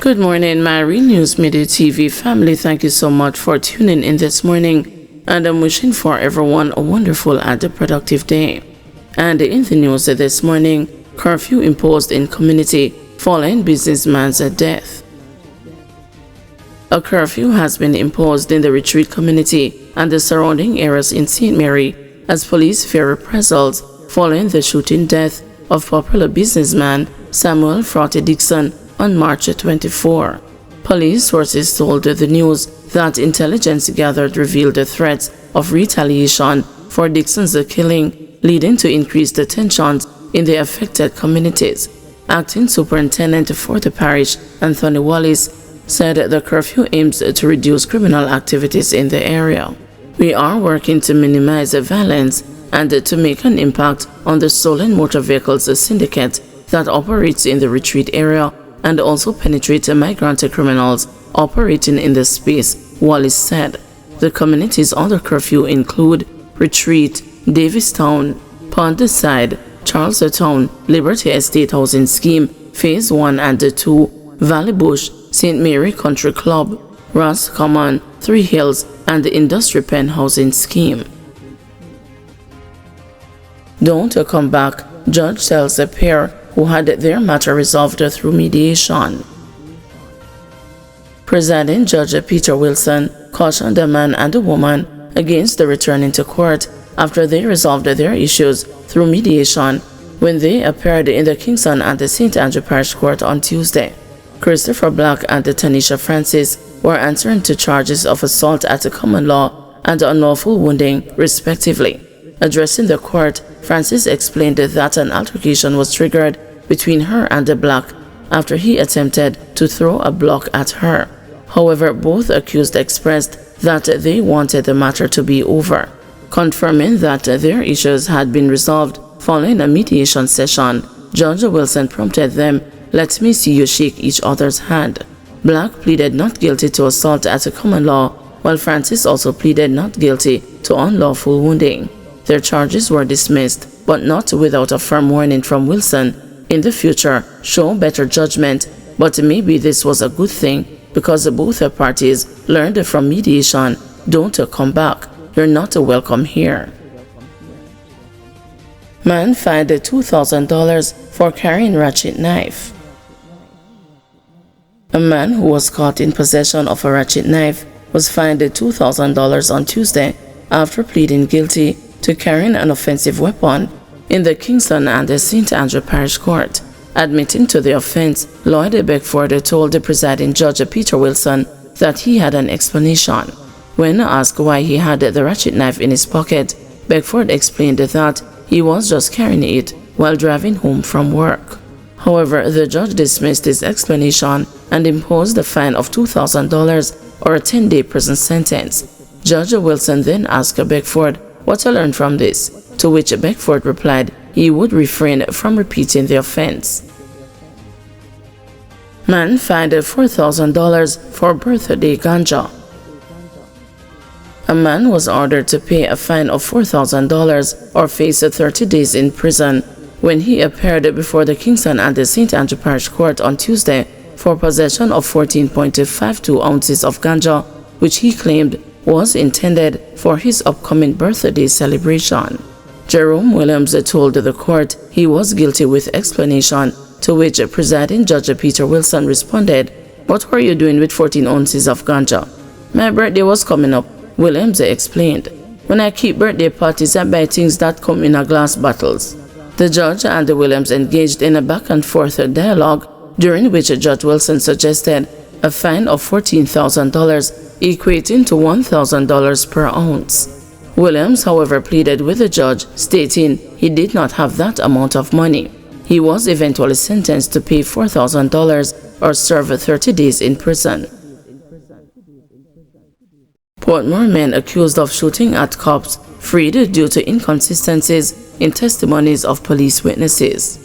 Good morning, my News Media TV family. Thank you so much for tuning in this morning, and I'm wishing for everyone a wonderful and a productive day. And in the news this morning, curfew imposed in community following businessman's death. A curfew has been imposed in the Retreat community and the surrounding areas in St. Mary as police fear reprisals following the shooting death of popular businessman Samuel Frotty Dixon on March 24. Police sources told the news that intelligence gathered revealed the threats of retaliation for Dixon's killing, leading to increased tensions in the affected communities. Acting Superintendent for the parish, Anthony Wallace, said the curfew aims to reduce criminal activities in the area. We are working to minimize violence and to make an impact on the stolen motor vehicles syndicate that operates in the Retreat area and also penetrate migrant criminals operating in the space, Wallace said. The communities under curfew include Retreat, Davistown, Pondside, Charlestown, Liberty Estate Housing Scheme, Phase 1 and 2, Valley Bush, St. Mary Country Club, Ross Common, Three Hills, and the Industry Pen Housing Scheme. Don't come back, judge tells a pair who had their matter resolved through mediation. Presiding Judge Peter Wilson cautioned the man and the woman against the returning to court after they resolved their issues through mediation when they appeared in the Kingston and the St. Andrew Parish Court on Tuesday. Christopher Black and Tanisha Francis were answering to charges of assault at common law and unlawful wounding, respectively. Addressing the court, Francis explained that an altercation was triggered between her and the Black after he attempted to throw a block at her. However, both accused expressed that they wanted the matter to be over, confirming that their issues had been resolved following a mediation session. Judge Wilson prompted them, "Let me see you shake each other's hand." Black pleaded not guilty to assault at common law, while Francis also pleaded not guilty to unlawful wounding. Their charges were dismissed, but not without a firm warning from Wilson: in the future, show better judgment, but maybe this was a good thing because both parties learned from mediation. Don't come back. You're not welcome here. Man fined $2,000 for carrying ratchet knife. A man who was caught in possession of a ratchet knife was fined $2,000 on Tuesday after pleading guilty to carrying an offensive weapon in the Kingston and the St. Andrew Parish Court. Admitting to the offense, Lloyd Beckford told the presiding judge Peter Wilson that he had an explanation. When asked why he had the ratchet knife in his pocket, Beckford explained that he was just carrying it while driving home from work. However, the judge dismissed his explanation and imposed a fine of $2,000 or a 10-day prison sentence. Judge Wilson then asked Beckford what to learn from this, to which Beckford replied he would refrain from repeating the offense. Man fined $4,000 for birthday ganja. A man was ordered to pay a fine of $4,000 or face 30 days in prison when he appeared before the Kingston and the St. Andrew Parish Court on Tuesday for possession of 14.52 ounces of ganja, which he claimed was intended for his upcoming birthday celebration. Jerome Williams told the court he was guilty with explanation, to which presiding Judge Peter Wilson responded, "What were you doing with 14 ounces of ganja?" "My birthday was coming up," Williams explained. "When I keep birthday parties, I buy things that come in a glass bottles." The judge and Williams engaged in a back-and-forth dialogue, during which Judge Wilson suggested a fine of $14,000, equating to $1,000 per ounce. Williams, however, pleaded with the judge, stating he did not have that amount of money. He was eventually sentenced to pay $4,000 or serve 30 days in prison. Portmore men accused of shooting at cops freed due to inconsistencies in testimonies of police witnesses.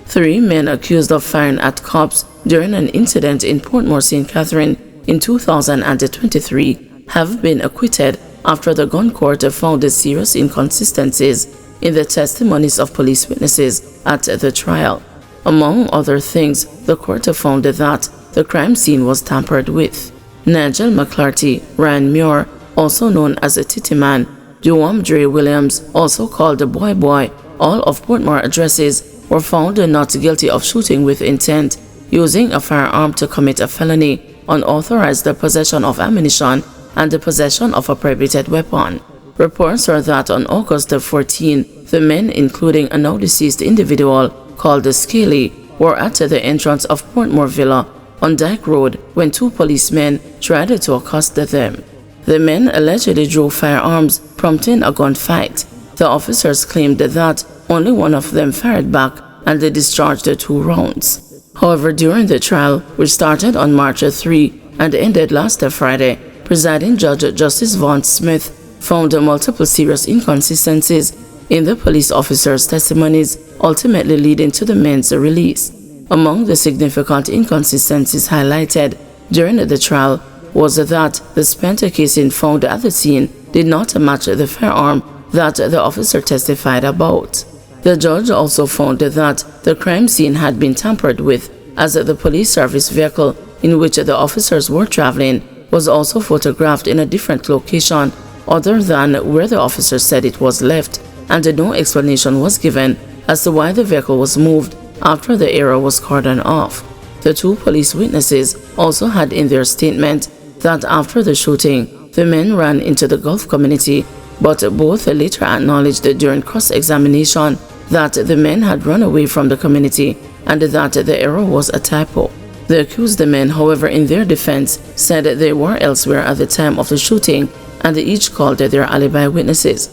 3 men accused of firing at cops during an incident in Portmore St. Catherine in 2023 have been acquitted after the gun court found serious inconsistencies in the testimonies of police witnesses at the trial. Among other things, the court found that the crime scene was tampered with. Nigel McClarty, Ryan Muir, also known as a Titty Man, Joam Dre Williams, also called the Boy Boy, all of Portmore addresses, were found not guilty of shooting with intent, using a firearm to commit a felony, unauthorized possession of ammunition, and the possession of a prohibited weapon. Reports are that on August 14, the men, including a now deceased individual called Scaly, were at the entrance of Portmore Villa on Dyke Road when two policemen tried to accost them. The men allegedly drew firearms, prompting a gunfight. The officers claimed that only one of them fired back and they discharged the 2 rounds. However, during the trial, which started on March 3 and ended last Friday, presiding Judge Justice Vaughn Smith found multiple serious inconsistencies in the police officers' testimonies, ultimately leading to the men's release. Among the significant inconsistencies highlighted during the trial was that the spent casing found at the scene did not match the firearm that the officer testified about. The judge also found that the crime scene had been tampered with, as the police service vehicle in which the officers were traveling was also photographed in a different location other than where the officer said it was left, and no explanation was given as to why the vehicle was moved after the area was cordoned off. The 2 police witnesses also had in their statement that after the shooting, the men ran into the Gulf community, but both later acknowledged during cross-examination that the men had run away from the community and that the error was a typo. The accused men, however, in their defense, said they were elsewhere at the time of the shooting and they each called their alibi witnesses.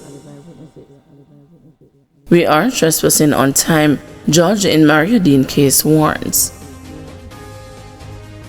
We are trespassing on time, judge in Mario Dean case warns.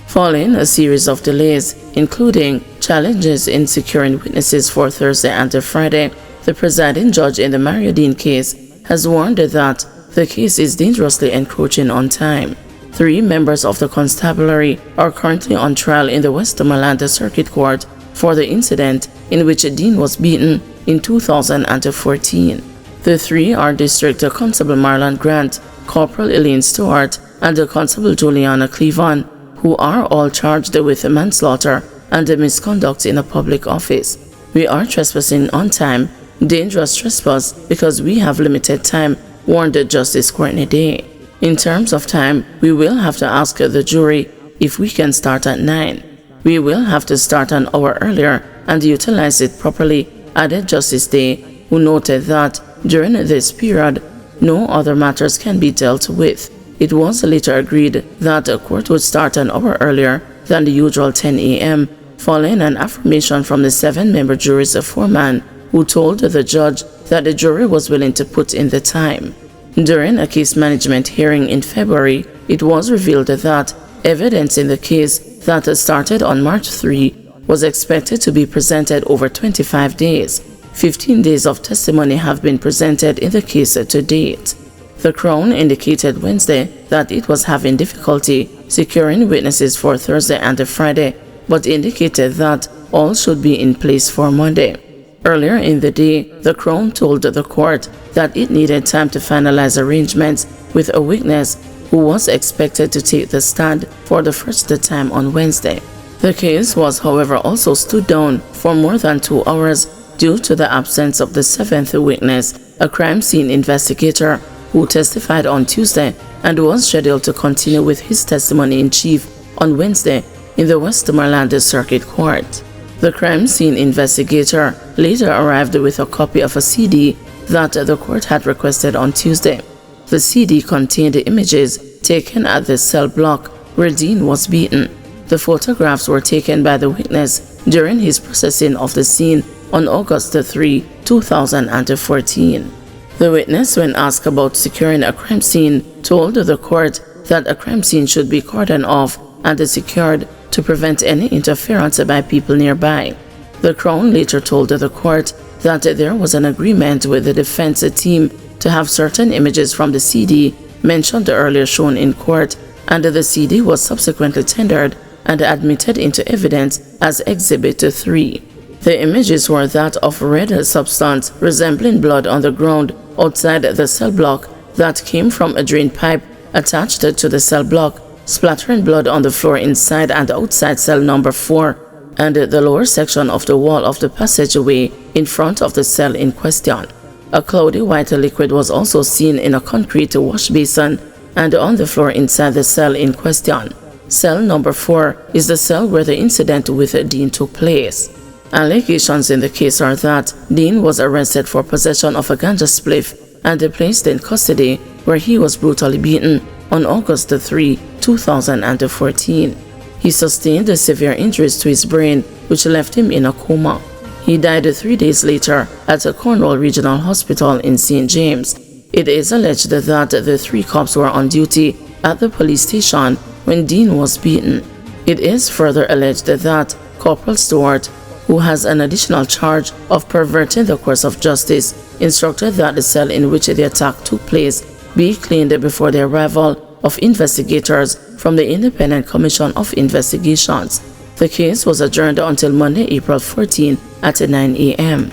Following a series of delays, including challenges in securing witnesses for Thursday and Friday, the presiding judge in the Mario Dean case has warned that the case is dangerously encroaching on time. 3 members of the constabulary are currently on trial in the Westmoreland Circuit Court for the incident in which Dean was beaten in 2014. The 3 are District Constable Marlon Grant, Corporal Elaine Stewart, and Constable Juliana Cleavon, who are all charged with manslaughter and misconduct in a public office. We are trespassing on time, dangerous trespass because we have limited time, warned Justice Courtney Day. In terms of time, we will have to ask the jury if we can start at 9. We will have to start an hour earlier and utilize it properly, added Justice Day, who noted that during this period, no other matters can be dealt with. It was later agreed that the court would start an hour earlier than the usual 10 a.m., following an affirmation from the 7-member jury's foreman, who told the judge that the jury was willing to put in the time. During a case management hearing in February, it was revealed that evidence in the case that started on March 3 was expected to be presented over 25 days. 15 days of testimony have been presented in the case to date. The Crown indicated Wednesday that it was having difficulty securing witnesses for Thursday and Friday, but indicated that all should be in place for Monday. Earlier in the day, the Crown told the court that it needed time to finalize arrangements with a witness who was expected to take the stand for the first time on Wednesday. The case was, however, also stood down for more than 2 hours due to the absence of the 7th witness, a crime scene investigator who testified on Tuesday and was scheduled to continue with his testimony in chief on Wednesday in the Westmoreland Circuit Court. The crime scene investigator later arrived with a copy of a CD that the court had requested on Tuesday. The CD contained images taken at the cell block where Dean was beaten. The photographs were taken by the witness during his processing of the scene on August 3, 2014. The witness, when asked about securing a crime scene, told the court that a crime scene should be cordoned off and secured to prevent any interference by people nearby. The Crown later told the court that there was an agreement with the defense team to have certain images from the CD mentioned earlier shown in court, and the CD was subsequently tendered and admitted into evidence as Exhibit 3. The images were that of red substance resembling blood on the ground outside the cell block that came from a drain pipe attached to the cell block, splattering blood on the floor inside and outside cell number 4 and the lower section of the wall of the passageway in front of the cell in question. A cloudy white liquid was also seen in a concrete wash basin and on the floor inside the cell in question. Cell number 4 is the cell where the incident with Dean took place. Allegations in the case are that Dean was arrested for possession of a ganja spliff and placed in custody where he was brutally beaten on August 3, 2014. He sustained severe injuries to his brain, which left him in a coma. He died 3 days later at a Cornwall Regional Hospital in St. James. It is alleged that the 3 cops were on duty at the police station when Dean was beaten. It is further alleged that Corporal Stewart, who has an additional charge of perverting the course of justice, instructed that the cell in which the attack took place be cleaned before the arrival of investigators from the Independent Commission of Investigations. The case was adjourned until Monday, April 14 at 9 a.m.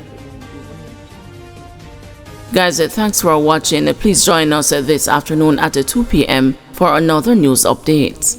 Guys, thanks for watching. Please join us this afternoon at 2 p.m. for another news update.